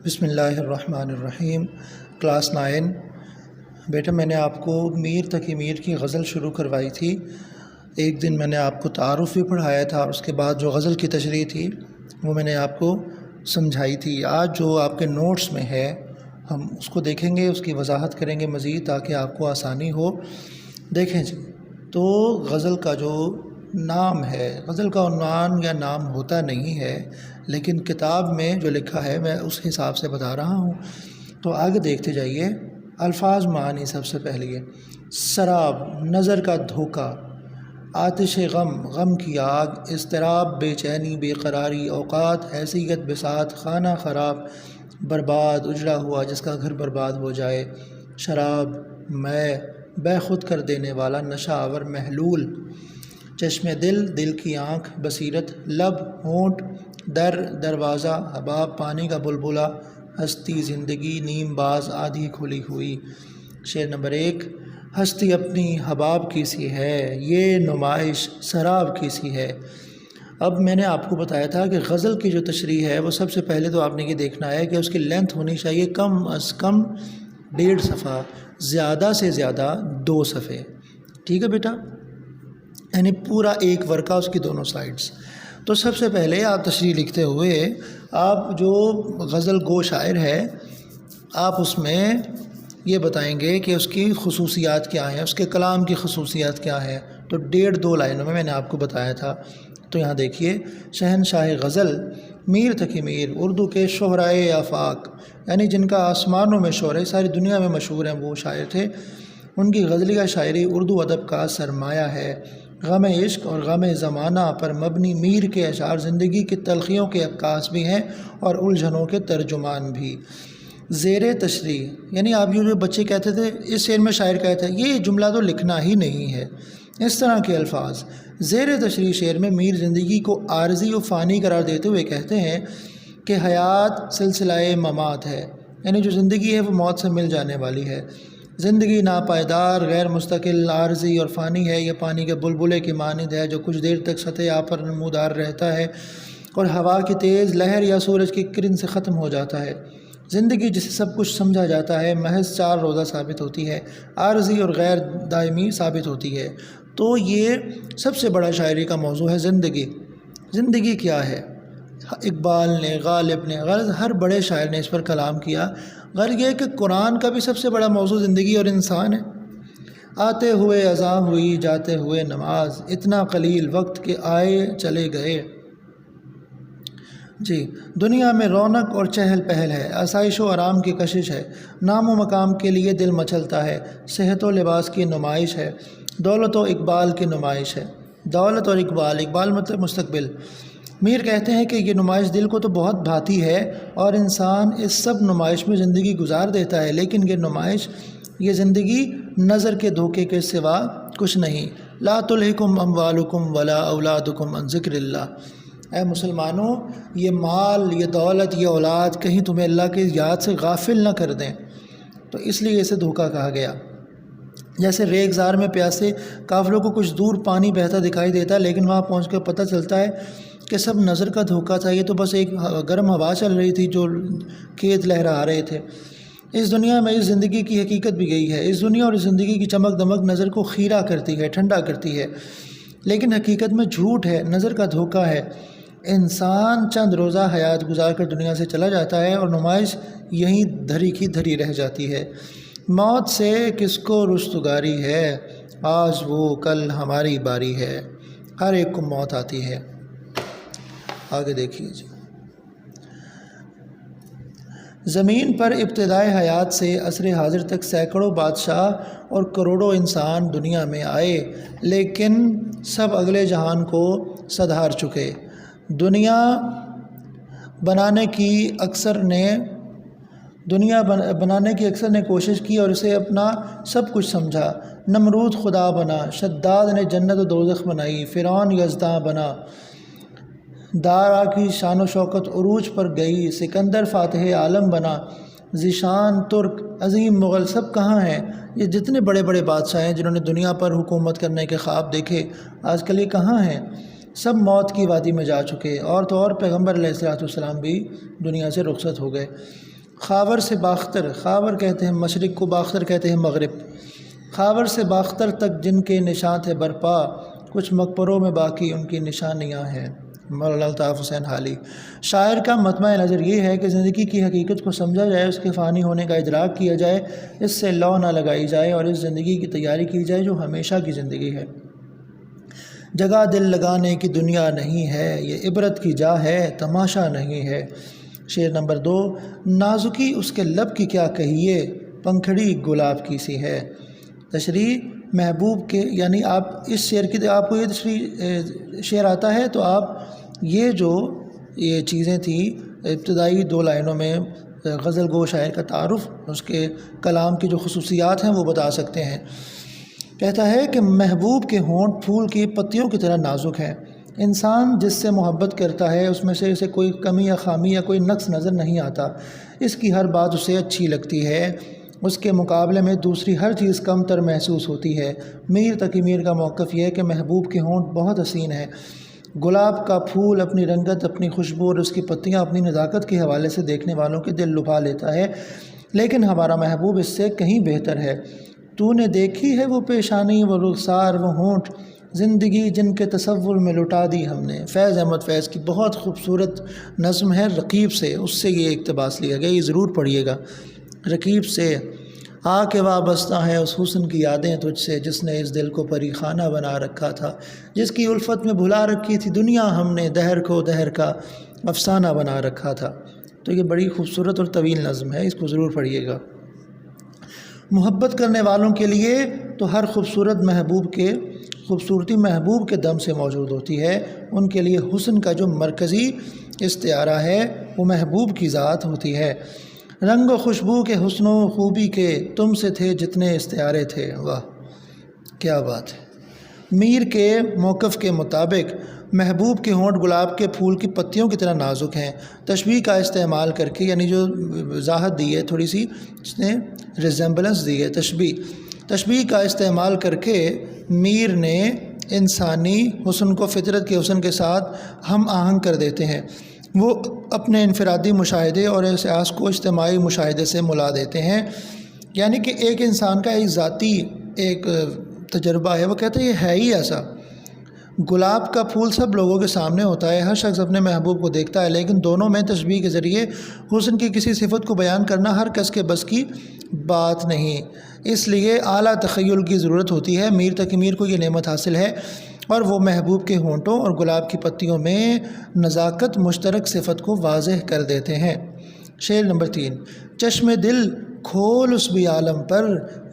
بسم اللہ الرحمن الرحیم۔ کلاس 9۔ بیٹا میں نے آپ کو میر تقی میر کی غزل شروع کروائی تھی۔ ایک دن میں نے آپ کو تعارف بھی پڑھایا تھا اور اس کے بعد جو غزل کی تشریح تھی وہ میں نے آپ کو سمجھائی تھی۔ آج جو آپ کے نوٹس میں ہے ہم اس کو دیکھیں گے، اس کی وضاحت کریں گے مزید تاکہ آپ کو آسانی ہو۔ دیکھیں جی، تو غزل کا جو نام ہے، غزل کا عنوان یا نام ہوتا نہیں ہے، لیکن کتاب میں جو لکھا ہے میں اس حساب سے بتا رہا ہوں۔ تو آگے دیکھتے جائیے۔ الفاظ معانی سب سے پہلے یہ سراب، نظر کا دھوکہ، آتش غم، غم کی آگ، اضطراب، بے چینی، بے قراری، اوقات، حیثیت، بساط، خانہ خراب، برباد، اجڑا ہوا جس کا گھر برباد ہو جائے، شراب، میں، بے خود کر دینے والا، نشہ آور، محلول، چشم دل، دل کی آنکھ، بصیرت، لب، ہونٹ، در، دروازہ، حباب، پانی کا بلبلہ، ہستی، زندگی، نیم باز، آدھی کھلی ہوئی۔ شعر نمبر 1۔ ہستی اپنی حباب کی سی ہے، یہ نمائش سراب کی سی ہے۔ اب میں نے آپ کو بتایا تھا کہ غزل کی جو تشریح ہے وہ سب سے پہلے تو آپ نے یہ دیکھنا ہے کہ اس کی لینتھ ہونی چاہیے کم از کم 1.5 صفحہ، زیادہ سے زیادہ 2 صفحے۔ ٹھیک ہے بیٹا، یعنی پورا ایک ورقہ اس کی دونوں سائڈز۔ تو سب سے پہلے آپ تشریح لکھتے ہوئے آپ جو غزل گو شاعر ہے آپ اس میں یہ بتائیں گے کہ اس کی خصوصیات کیا ہیں، اس کے کلام کی خصوصیات کیا ہیں۔ تو 1.5-2 لائنوں میں نے آپ کو بتایا تھا۔ تو یہاں دیکھیے، شہنشاہ غزل میر تقی میر، اردو کے شہرائے آفاق، یعنی جن کا آسمانوں میں شہرہ ہے، ساری دنیا میں مشہور ہیں، وہ شاعر تھے۔ ان کی غزلیہ شاعری اردو ادب کا سرمایہ ہے۔ غم عشق اور غم زمانہ پر مبنی میر کے اشعار زندگی کی تلخیوں کے عکاس بھی ہیں اور الجھنوں کے ترجمان بھی۔ زیر تشریح، یعنی آپ جو بچے کہتے تھے اس شعر میں شاعر کہتا ہے یہ جملہ تو لکھنا ہی نہیں ہے، اس طرح کے الفاظ۔ زیر تشریح شعر میں میر زندگی کو عارضی و فانی قرار دیتے ہوئے کہتے ہیں کہ حیات سلسلہ ممات ہے، یعنی جو زندگی ہے وہ موت سے مل جانے والی ہے۔ زندگی ناپائیدار، غیر مستقل، عارضی اور فانی ہے، یہ پانی کے بلبلے کی مانند ہے جو کچھ دیر تک سطح آب پر نمودار رہتا ہے اور ہوا کی تیز لہر یا سورج کی کرن سے ختم ہو جاتا ہے۔ زندگی جسے سب کچھ سمجھا جاتا ہے محض 4 روزہ ثابت ہوتی ہے، عارضی اور غیر دائمی ثابت ہوتی ہے۔ تو یہ سب سے بڑا شاعری کا موضوع ہے زندگی۔ زندگی کیا ہے؟ اقبال نے، غالب نے، غرض ہر بڑے شاعر نے اس پر کلام کیا۔ غرض یہ کہ قرآن کا بھی سب سے بڑا موضوع زندگی اور انسان ہے۔ آتے ہوئے اذاں ہوئی، جاتے ہوئے نماز، اتنا قلیل وقت کہ آئے چلے گئے۔ جی، دنیا میں رونق اور چہل پہل ہے، آسائش و آرام کی کشش ہے، نام و مقام کے لیے دل مچلتا ہے، صحت و لباس کی نمائش ہے، دولت و اقبال کی نمائش ہے۔ دولت اور اقبال، اقبال مطلب مستقبل۔ میر کہتے ہیں کہ یہ نمائش دل کو تو بہت بھاتی ہے اور انسان اس سب نمائش میں زندگی گزار دیتا ہے، لیکن یہ نمائش، یہ زندگی نظر کے دھوکے کے سوا کچھ نہیں۔ لا تلہکم اموالکم ولا اولادکم عن ذکر اللہ۔ اے مسلمانوں، یہ مال، یہ دولت، یہ اولاد کہیں تمہیں اللہ کی یاد سے غافل نہ کر دیں، تو اس لیے اسے دھوکہ کہا گیا۔ جیسے ریگزار میں پیاسے قافلوں کو کچھ دور پانی بہتا دکھائی دیتا ہے، لیکن وہاں پہنچ کر پتہ چلتا ہے کہ سب نظر کا دھوکہ تھا، یہ تو بس ایک گرم ہوا چل رہی تھی جو کھیت لہرا رہے تھے۔ اس دنیا میں اس زندگی کی حقیقت بھی گئی ہے۔ اس دنیا اور اس زندگی کی چمک دمک نظر کو خیرہ کرتی ہے، ٹھنڈا کرتی ہے، لیکن حقیقت میں جھوٹ ہے، نظر کا دھوکہ ہے۔ انسان چند روزہ حیات گزار کر دنیا سے چلا جاتا ہے اور نمائش یہیں دھری کی دھری رہ جاتی ہے۔ موت سے کس کو رستگاری ہے، آج وہ کل ہماری باری ہے۔ ہر ایک کو موت آتی ہے۔ آگے دیکھیے جی۔ زمین پر ابتدائے حیات سے عصر حاضر تک سینکڑوں بادشاہ اور کروڑوں انسان دنیا میں آئے، لیکن سب اگلے جہان کو سدھار چکے۔ دنیا بنانے کی اکثر نے کوشش کی اور اسے اپنا سب کچھ سمجھا۔ نمرود خدا بنا، شداد نے جنت و دوزخ بنائی، فرعون یزداں بنا، دارا کی شان و شوکت عروج پر گئی، سکندر فاتح عالم بنا، ذیشان ترک، عظیم مغل، سب کہاں ہیں؟ یہ جتنے بڑے بڑے بادشاہ ہیں جنہوں نے دنیا پر حکومت کرنے کے خواب دیکھے، آج کل یہ کہاں ہیں؟ سب موت کی وادی میں جا چکے، اور تو اور پیغمبر علیہ الصلوۃ والسلام بھی دنیا سے رخصت ہو گئے۔ خاور سے باختر، خاور کہتے ہیں مشرق کو، باختر کہتے ہیں مغرب، خاور سے باختر تک جن کے نشان تھے برپا، کچھ مقبروں میں باقی ان کی نشانیاں ہیں۔ مولانا الطاف حسین حالی۔ شاعر کا مطمع نظر یہ ہے کہ زندگی کی حقیقت کو سمجھا جائے، اس کے فانی ہونے کا ادراک کیا جائے، اس سے لو نہ لگائی جائے اور اس زندگی کی تیاری کی جائے جو ہمیشہ کی زندگی ہے۔ جگہ دل لگانے کی دنیا نہیں ہے، یہ عبرت کی جا ہے، تماشا نہیں ہے۔ شعر نمبر 2، نازکی اس کے لب کی کیا کہیے، پنکھڑی گلاب کی سی ہے۔ تشریح محبوب کے، یعنی آپ اس شعر کی، آپ کو یہ تشریح شعر آتا ہے تو آپ یہ چیزیں تھیں ابتدائی 2 لائنوں میں غزل گو شاعر کا تعارف، اس کے کلام کی جو خصوصیات ہیں وہ بتا سکتے ہیں۔ کہتا ہے کہ محبوب کے ہونٹ پھول کی پتیوں کی طرح نازک ہیں۔ انسان جس سے محبت کرتا ہے اس میں سے اسے کوئی کمی یا خامی یا کوئی نقص نظر نہیں آتا، اس کی ہر بات اسے اچھی لگتی ہے، اس کے مقابلے میں دوسری ہر چیز کم تر محسوس ہوتی ہے۔ میر تقی میر کا موقف یہ ہے کہ محبوب کے ہونٹ بہت حسین ہیں۔ گلاب کا پھول اپنی رنگت، اپنی خوشبو اور اس کی پتیاں اپنی نزاکت کے حوالے سے دیکھنے والوں کے دل لبھا لیتا ہے، لیکن ہمارا محبوب اس سے کہیں بہتر ہے۔ تو نے دیکھی ہے وہ پیشانی، وہ رخسار، وہ ہونٹ، زندگی جن کے تصور میں لٹا دی ہم نے۔ فیض احمد فیض کی بہت خوبصورت نظم ہے رقیب سے، اس سے یہ اقتباس لیا گیا، یہ ضرور پڑھیے گا۔ رقیب سے، آ کے وابستہ ہیں اس حسن کی یادیں تجھ سے، جس نے اس دل کو پری خانہ بنا رکھا تھا، جس کی الفت میں بھلا رکھی تھی دنیا ہم نے، دہر کو دہر کا افسانہ بنا رکھا تھا۔ تو یہ بڑی خوبصورت اور طویل نظم ہے، اس کو ضرور پڑھیے گا۔ محبت کرنے والوں کے لیے تو ہر خوبصورتی محبوب کے دم سے موجود ہوتی ہے، ان کے لیے حسن کا جو مرکزی استعارہ ہے وہ محبوب کی ذات ہوتی ہے۔ رنگ و خوشبو کے، حسن و خوبی کے، تم سے تھے جتنے استعارے تھے۔ واہ کیا بات ہے۔ میر کے موقف کے مطابق محبوب کے ہونٹ گلاب کے پھول کی پتیوں کی طرح نازک ہیں۔ تشبیہ کا استعمال کر کے، یعنی جو وضاحت دی ہے تھوڑی سی، اس نے ریزمبلنس دی ہے، تشبیہ کا استعمال کر کے میر نے انسانی حسن کو فطرت کے حسن کے ساتھ ہم آہنگ کر دیتے ہیں۔ وہ اپنے انفرادی مشاہدے اور احساس کو اجتماعی مشاہدے سے ملا دیتے ہیں، یعنی کہ ایک انسان کا ایک ذاتی ایک تجربہ ہے، وہ کہتے ہیں یہ ہے ہی ایسا۔ گلاب کا پھول سب لوگوں کے سامنے ہوتا ہے، ہر شخص اپنے محبوب کو دیکھتا ہے، لیکن دونوں میں تشبیہ کے ذریعے حسن کی کسی صفت کو بیان کرنا ہر کس کے بس کی بات نہیں، اس لیے اعلیٰ تخیل کی ضرورت ہوتی ہے۔ میر تقی میر کو یہ نعمت حاصل ہے اور وہ محبوب کے ہونٹوں اور گلاب کی پتیوں میں نزاکت مشترک صفت کو واضح کر دیتے ہیں۔ شعر نمبر 3، چشم دل کھول اس بھی عالم پر،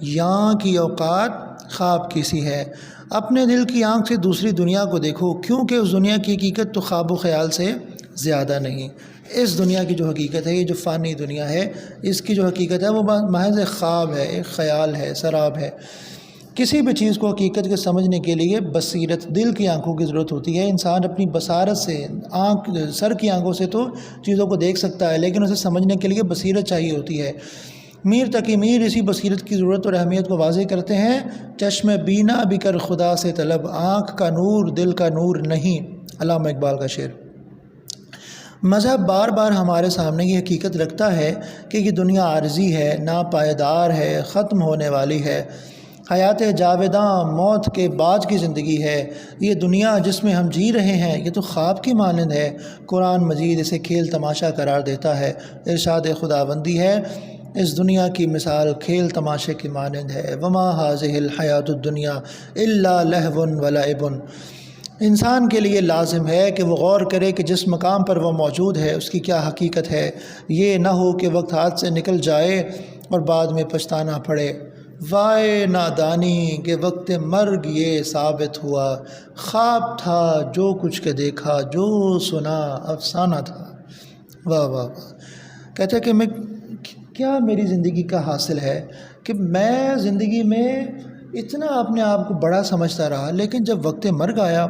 یہاں کی اوقات خواب کی سی ہے۔ اپنے دل کی آنکھ سے دوسری دنیا کو دیکھو، کیونکہ اس دنیا کی حقیقت تو خواب و خیال سے زیادہ نہیں۔ اس دنیا کی جو حقیقت ہے، یہ جو فانی دنیا ہے، اس کی جو حقیقت ہے وہ محض ایک خواب ہے، ایک خیال ہے، سراب ہے۔ کسی بھی چیز کو حقیقت کے سمجھنے کے لیے بصیرت، دل کی آنکھوں کی ضرورت ہوتی ہے۔ انسان اپنی بصارت سے، سر کی آنکھوں سے تو چیزوں کو دیکھ سکتا ہے، لیکن اسے سمجھنے کے لیے بصیرت چاہیے ہوتی ہے۔ میر تقی میر اسی بصیرت کی ضرورت اور اہمیت کو واضح کرتے ہیں۔ چشم بینا بھی کر خدا سے طلب، آنکھ کا نور دل کا نور نہیں۔ علامہ اقبال کا شعر۔ مذہب بار بار ہمارے سامنے یہ حقیقت رکھتا ہے کہ یہ دنیا عارضی ہے، ناپائیدار ہے، ختم ہونے والی ہے، حیات جاوداں موت کے بعد کی زندگی ہے۔ یہ دنیا جس میں ہم جی رہے ہیں یہ تو خواب کی مانند ہے۔ قرآن مجید اسے کھیل تماشا قرار دیتا ہے۔ ارشاد خداوندی ہے، اس دنیا کی مثال کھیل تماشے کی مانند ہے۔ وما هذه الحیات الدنیا الا لہو ولعب۔ انسان کے لیے لازم ہے کہ وہ غور کرے کہ جس مقام پر وہ موجود ہے اس کی کیا حقیقت ہے، یہ نہ ہو کہ وقت ہاتھ سے نکل جائے اور بعد میں پچھتانا پڑے۔ وائے نادانی کہ وقت مرگ یہ ثابت ہوا، خواب تھا جو کچھ کے دیکھا، جو سنا افسانہ تھا۔ واہ واہ واہ۔ کہتے ہیں کہ میں کیا میری زندگی کا حاصل ہے کہ میں زندگی میں اتنا اپنے آپ کو بڑا سمجھتا رہا، لیکن جب وقت مرگ آیا،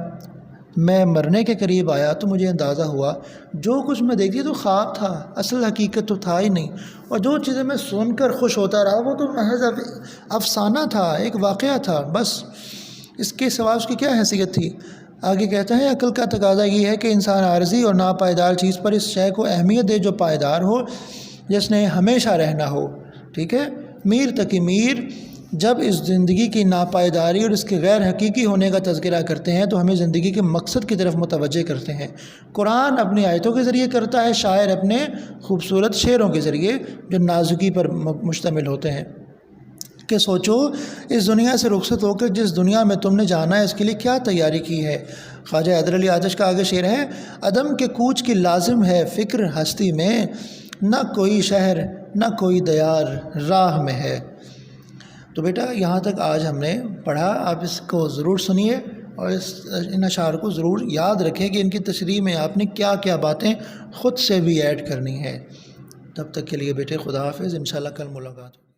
میں مرنے کے قریب آیا تو مجھے اندازہ ہوا جو کچھ میں دیکھتی تو خواب تھا، اصل حقیقت تو تھا ہی نہیں، اور جو چیزیں میں سن کر خوش ہوتا رہا وہ تو محض افسانہ تھا، ایک واقعہ تھا، بس اس کے سوا اس کی کیا حیثیت تھی۔ آگے کہتا ہے، عقل کا تقاضا یہ ہے کہ انسان عارضی اور ناپائیدار چیز پر اس شے کو اہمیت دے جو پائیدار ہو۔ جس نے ہمیشہ رہنا ہو. ٹھیک ہے. میر تقی میر جب اس زندگی کی ناپائیداری اور اس کے غیر حقیقی ہونے کا تذکرہ کرتے ہیں تو ہمیں زندگی کے مقصد کی طرف متوجہ کرتے ہیں. قرآن اپنی آیتوں کے ذریعے کرتا ہے، شاعر اپنے خوبصورت شعروں کے ذریعے جو نازکی پر مشتمل ہوتے ہیں. کہ سوچو اس دنیا سے رخصت ہو کر جس دنیا میں تم نے جانا ہے اس کے لیے کیا تیاری کی ہے. خواجہ حیدر علی آتش کا آگے شعر ہے، عدم کے کوچ کی لازم ہے فکر ہستی میں، نہ کوئی شہر نہ کوئی دیار راہ میں ہے. تو بیٹا یہاں تک آج ہم نے پڑھا. آپ اس کو ضرور سنیے اور ان اشعار کو ضرور یاد رکھیں کہ ان کی تشریح میں آپ نے کیا کیا باتیں خود سے بھی ایڈ کرنی ہے. تب تک کے لیے بیٹے خدا حافظ. انشاءاللہ کل ملاقات.